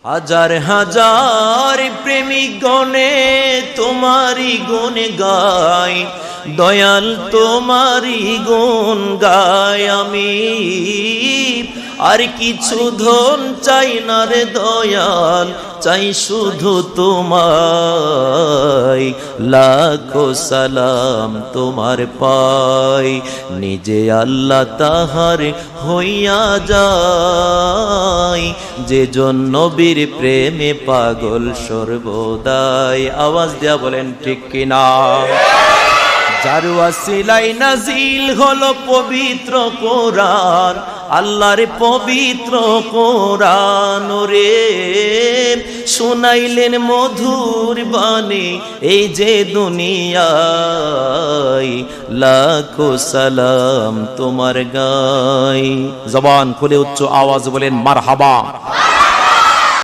হাজার হাজার প্রেমিক গণে তোমারি গুণ গায়, দয়াল তোমারি গুণ গায় আমি। আর কিছু ধন চাই না রে দয়াল, চাই শুধু তোমায়। লাখো সালাম তোমার পাই, নিজে আল্লাহ তাহার হইয়া যায়। যে জন্য বীর প্রেমে পাগল সর্বদাই। আওয়াজ দেয়া বলেন ঠিক কিনা? যার ওয়াসিলাই নাজিল হলো পবিত্র কোরআন, আল্লাহর পবিত্র কোরআন রে। শুনাইলেন মধুর বাণী এই যে দুনিয়ায়, লাখো সালাম তোমার গায়। জবান খুলে উচ্চ আওয়াজ বলেন মারহাবা।